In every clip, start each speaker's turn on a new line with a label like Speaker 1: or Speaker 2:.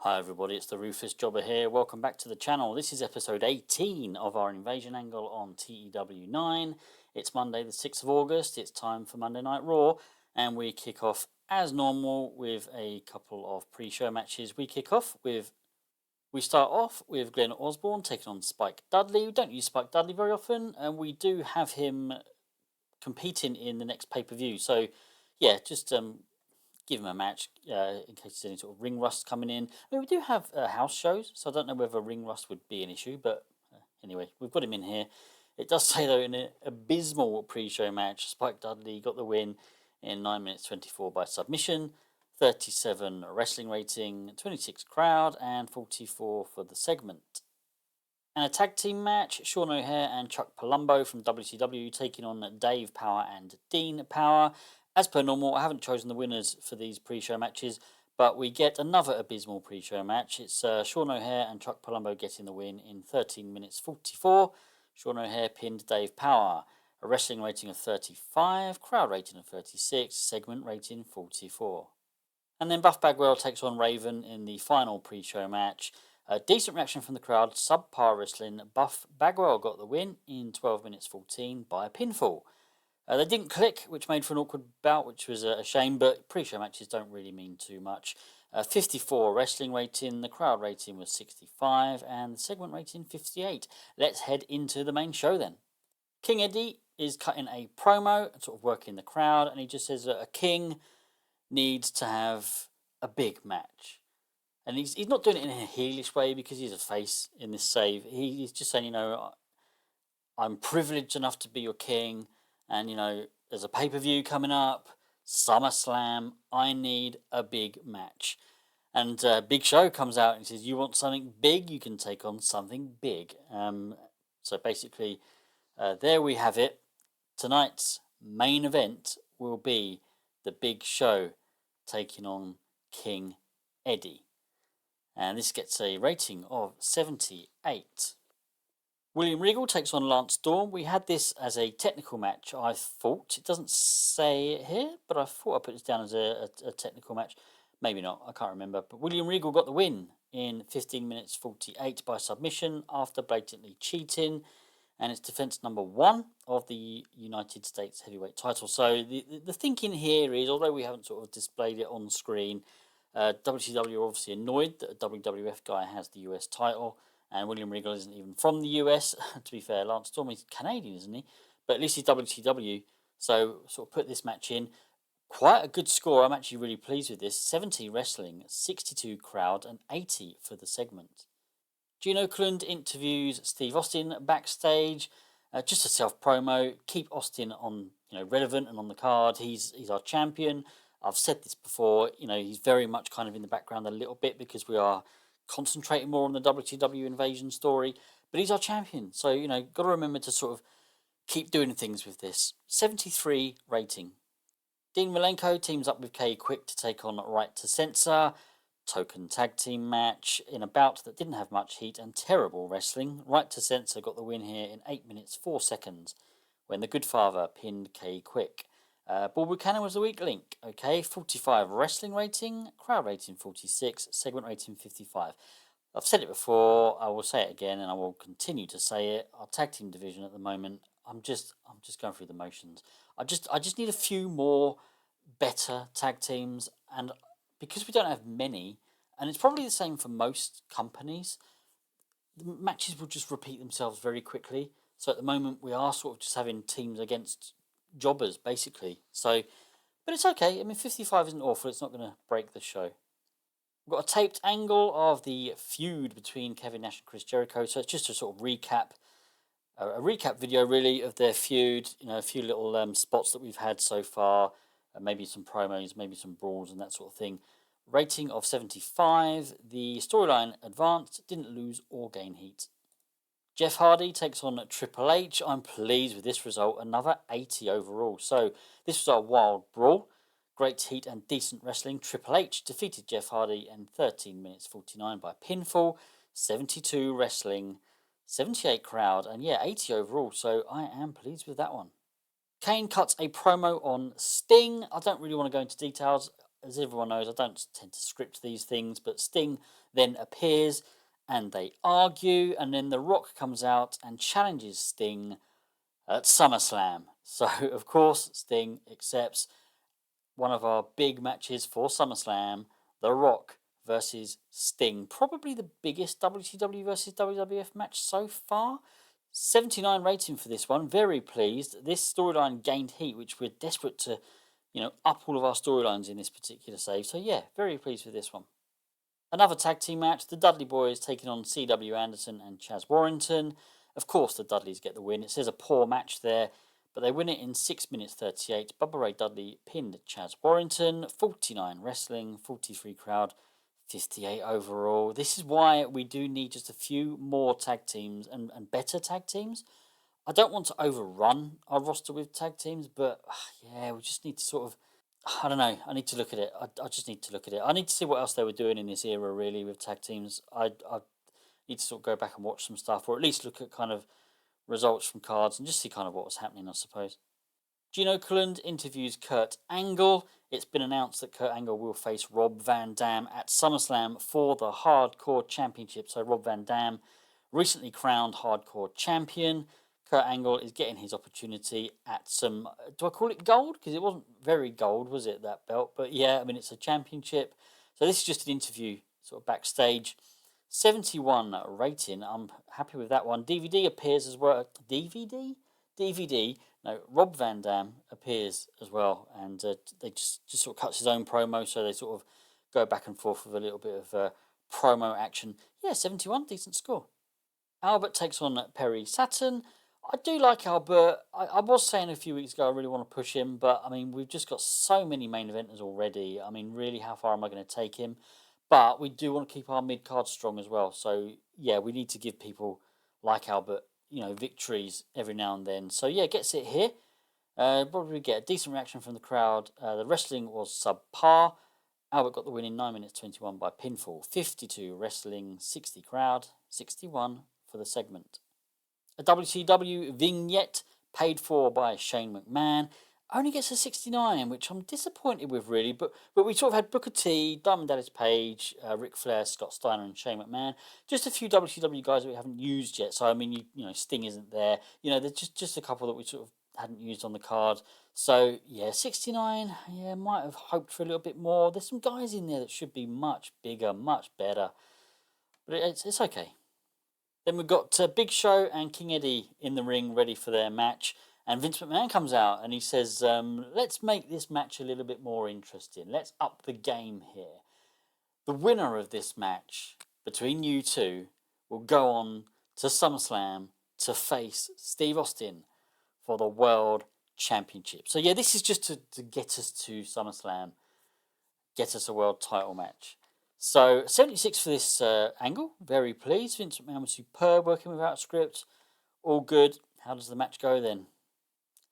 Speaker 1: Hi everybody, it's the Rufus Jobber here. Welcome back to the channel. This is episode 18 of our invasion angle on TEW 9. It's Monday the 6th of August. It's time for Monday Night Raw, and we kick off as normal with a couple of pre-show matches. We start off with Glenn Osborne taking on Spike Dudley. We don't use Spike Dudley very often, and we do have him competing in the next pay-per-view. So yeah, just give him a match in case there's any sort of ring rust coming in. I mean, we do have house shows, so I don't know whether ring rust would be an issue, but anyway, we've got him in here. It does say, though, in an abysmal pre-show match, Spike Dudley got the win in 9 minutes 24 by submission, 37 wrestling rating, 26 crowd, and 44 for the segment. And a tag team match, Sean O'Haire and Chuck Palumbo from WCW taking on Dave Power and Dean Power. As per normal, I haven't chosen the winners for these pre-show matches, but we get another abysmal pre-show match. It's Sean O'Haire and Chuck Palumbo getting the win in 13 minutes 44. Sean O'Haire pinned Dave Power. A wrestling rating of 35, crowd rating of 36, segment rating 44. And then Buff Bagwell takes on Raven in the final pre-show match. A decent reaction from the crowd, subpar wrestling. Buff Bagwell got the win in 12 minutes 14 by a pinfall. They didn't click, which made for an awkward bout, which was a shame, but pre-show matches don't really mean too much. 54 wrestling rating, the crowd rating was 65, and the segment rating 58. Let's head into the main show then. King Eddie is cutting a promo, sort of working the crowd, and he just says that a king needs to have a big match. And he's not doing it in a heelish way because he's a face in this save. He's just saying, you know, I'm privileged enough to be your king. And, you know, there's a pay-per-view coming up, SummerSlam, I need a big match. And Big Show comes out and says, you want something big, you can take on something big. So basically, there we have it. Tonight's main event will be the Big Show taking on King Eddie. And this gets a rating of 78. William Regal takes on Lance Storm. We had this as a technical match, I thought. It doesn't say it here, but I thought I put this down as a technical match. Maybe not, I can't remember. But William Regal got the win in 15 minutes 48 by submission after blatantly cheating. And it's defense number 1 of the United States heavyweight title. So the thinking here is, although we haven't sort of displayed it on screen, WCW are obviously annoyed that a WWF guy has the US title. And William Regal isn't even from the US, to be fair. Lance Storm is Canadian, isn't he? But at least he's WCW. So sort of put this match in. Quite a good score. I'm actually really pleased with this. 70 wrestling, 62 crowd, and 80 for the segment. Gene Okerlund interviews Steve Austin backstage. Just a self-promo. Keep Austin on, relevant and on the card. He's our champion. I've said this before. He's very much kind of in the background a little bit because we are concentrating more on the WCW invasion story, but he's our champion, so got to remember to sort of keep doing things with this. 73 rating. Dean Malenko teams up with K Quick to take on Right to Censor. Token tag team match in a bout that didn't have much heat and terrible wrestling. Right to Censor got the win here in 8 minutes 4 seconds when the Good Father pinned K Quick. Bull Buchanan was the weak link. Okay, 45 wrestling rating, crowd rating 46, segment rating 55. I've said it before, I will say it again, and I will continue to say it. Our tag team division at the moment, I'm just going through the motions. I just need a few more better tag teams, and because we don't have many, and it's probably the same for most companies, the matches will just repeat themselves very quickly. So at the moment, we are sort of just having teams against jobbers, basically. So, but it's okay. I mean, 55 isn't awful. It's not going to break the show. We've got a taped angle of the feud between Kevin Nash and Chris Jericho. So it's just a sort of recap, a recap video really of their feud. A few little spots that we've had so far. Maybe some promos, maybe some brawls and that sort of thing. Rating of 75. The storyline advanced, didn't lose or gain heat. Jeff Hardy takes on Triple H. I'm pleased with this result. Another 80 overall. So this was our wild brawl. Great heat and decent wrestling. Triple H defeated Jeff Hardy in 13 minutes 49 by pinfall. 72 wrestling, 78 crowd, and 80 overall. So I am pleased with that one. Kane cuts a promo on Sting. I don't really want to go into details. as everyone knows, I don't tend to script these things, but Sting then appears and they argue, and then The Rock comes out and challenges Sting at SummerSlam. So, of course, Sting accepts one of our big matches for SummerSlam, The Rock versus Sting. Probably the biggest WCW versus WWF match so far. 79 rating for this one. Very pleased. This storyline gained heat, which we're desperate to, up all of our storylines in this particular save. So yeah, very pleased with this one. Another tag team match, the Dudley Boys taking on C.W. Anderson and Chaz Warrington. Of course, the Dudleys get the win. It says a poor match there, but they win it in 6 minutes 38. Bubba Ray Dudley pinned Chaz Warrington. 49 wrestling, 43 crowd, 58 overall. This is why we do need just a few more tag teams and better tag teams. I don't want to overrun our roster with tag teams, but yeah, we just need to sort of, I don't know. I need to look at it. I just need to look at it. I need to see what else they were doing in this era, really, with tag teams. I need to sort of go back and watch some stuff, or at least look at kind of results from cards and just see kind of what was happening, I suppose. Gene Okerlund interviews Kurt Angle. It's been announced that Kurt Angle will face Rob Van Dam at SummerSlam for the Hardcore Championship. So Rob Van Dam, recently crowned Hardcore Champion. Kurt Angle is getting his opportunity at some, do I call it gold? Because it wasn't very gold, was it, that belt? But yeah, I mean, it's a championship. So this is just an interview, sort of backstage. 71 rating. I'm happy with that one. DVD appears as well. DVD? DVD. No, Rob Van Dam appears as well, and they just sort of cuts his own promo, so they sort of go back and forth with a little bit of promo action. Yeah, 71, decent score. Albert takes on Perry Saturn. I do like Albert. I was saying a few weeks ago I really want to push him, but I mean, we've just got so many main eventers already. I mean, really, how far am I going to take him? But we do want to keep our mid card strong as well. So yeah, we need to give people like Albert, victories every now and then. So yeah, gets it here. Probably get a decent reaction from the crowd. The wrestling was subpar. Albert got the win in 9 minutes 21 by pinfall. 52 wrestling, 60 crowd, 61 for the segment. A WCW vignette paid for by Shane McMahon only gets a 69, which I'm disappointed with, really. But we sort of had Booker T, Diamond Dallas Page, Ric Flair, Scott Steiner, and Shane McMahon. Just a few WCW guys that we haven't used yet. So I mean, Sting isn't there. There's just a couple that we sort of hadn't used on the card. So yeah, 69. Yeah, might have hoped for a little bit more. There's some guys in there that should be much bigger, much better. But it's okay. Then we've got Big Show and King Eddie in the ring ready for their match. And Vince McMahon comes out and he says, let's make this match a little bit more interesting. Let's up the game here. The winner of this match between you two will go on to SummerSlam to face Steve Austin for the World Championship. So yeah, this is just to get us to SummerSlam, get us a world title match. So 76 for this angle. Very pleased. Vince McMahon was superb working without a script. All good. How does the match go then?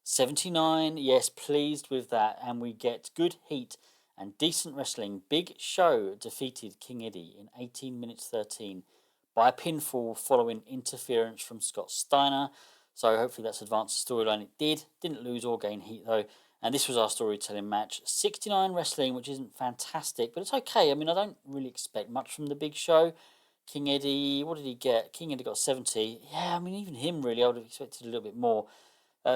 Speaker 1: 79, yes, pleased with that. And we get good heat and decent wrestling. Big Show defeated King Eddie in 18 minutes 13 by a pinfall following interference from Scott Steiner. So hopefully that's advanced the storyline. It did. Didn't lose or gain heat though. And this was our storytelling match. 69 wrestling, which isn't fantastic, but it's okay. I mean, I don't really expect much from the Big Show. King Eddie, what did he get? King Eddie got 70. Yeah, I mean, even him really, I would have expected a little bit more.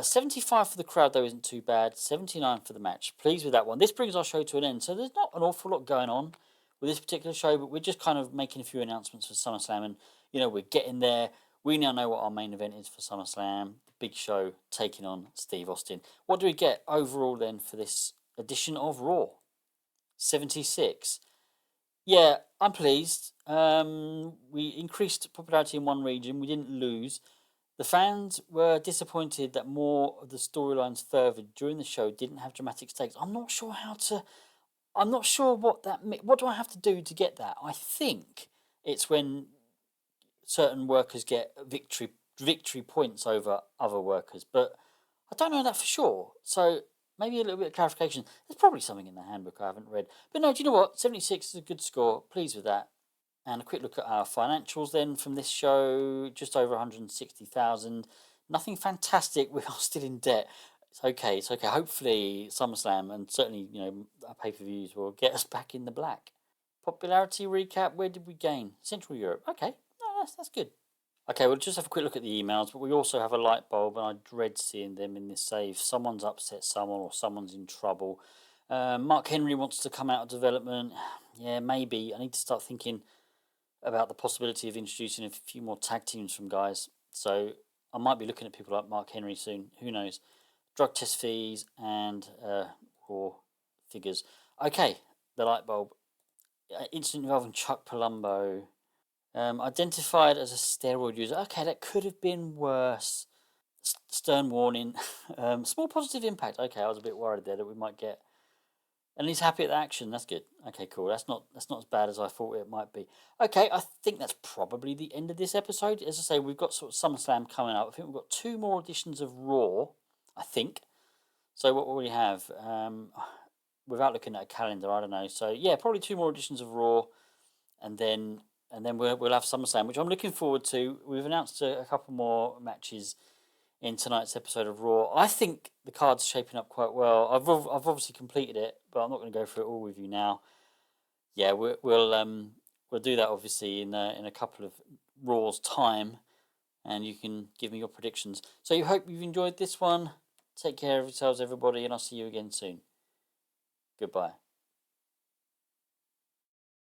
Speaker 1: 75 for the crowd, though, isn't too bad. 79 for the match. Pleased with that one. This brings our show to an end. So there's not an awful lot going on with this particular show, but we're just kind of making a few announcements for SummerSlam. And, we're getting there. We now know what our main event is for SummerSlam. The Big Show taking on Steve Austin. What do we get overall, then, for this edition of Raw? 76. Yeah, I'm pleased. We increased popularity in one region. We didn't lose. The fans were disappointed that more of the storylines furthered during the show didn't have dramatic stakes. I'm not sure what do I have to do to get that? I think it's when certain workers get victory points over other workers, but I don't know that for sure. So maybe a little bit of clarification. There's probably something in the handbook I haven't read. But no, do you know what? 76 is a good score. Pleased with that. And a quick look at our financials then from this show, just over 160,000. Nothing fantastic. We are still in debt. It's okay. It's okay. Hopefully, SummerSlam and certainly our pay-per-views will get us back in the black. Popularity recap. Where did we gain? Central Europe. Okay, no, that's good. Okay, we'll just have a quick look at the emails, but we also have a light bulb, and I dread seeing them in this save. Someone's upset someone, or someone's in trouble. Mark Henry wants to come out of development. Yeah, maybe. I need to start thinking about the possibility of introducing a few more tag teams from guys. So I might be looking at people like Mark Henry soon. Who knows? Drug test fees and raw figures. Okay, the light bulb. Incident involving Chuck Palumbo. Identified as a steroid user. Okay, that could have been worse. Stern warning. Small positive impact. Okay, I was a bit worried there that we might get. And he's happy at the action. That's good. Okay, cool. That's not as bad as I thought it might be. Okay, I think that's probably the end of this episode. As I say, we've got sort of SummerSlam coming up. I think we've got 2 more editions of Raw. I think. So what will we have? Without looking at a calendar, I don't know. So yeah, probably 2 more editions of Raw, and then we'll have SummerSlam, which I'm looking forward to. We've announced a couple more matches in tonight's episode of Raw. I think the card's shaping up quite well. I've obviously completed it, but I'm not going to go through it all with you now. Yeah, we'll do that obviously in a couple of Raw's time, and you can give me your predictions. So you hope you've enjoyed this one. Take care of yourselves, everybody, and I'll see you again soon. Goodbye.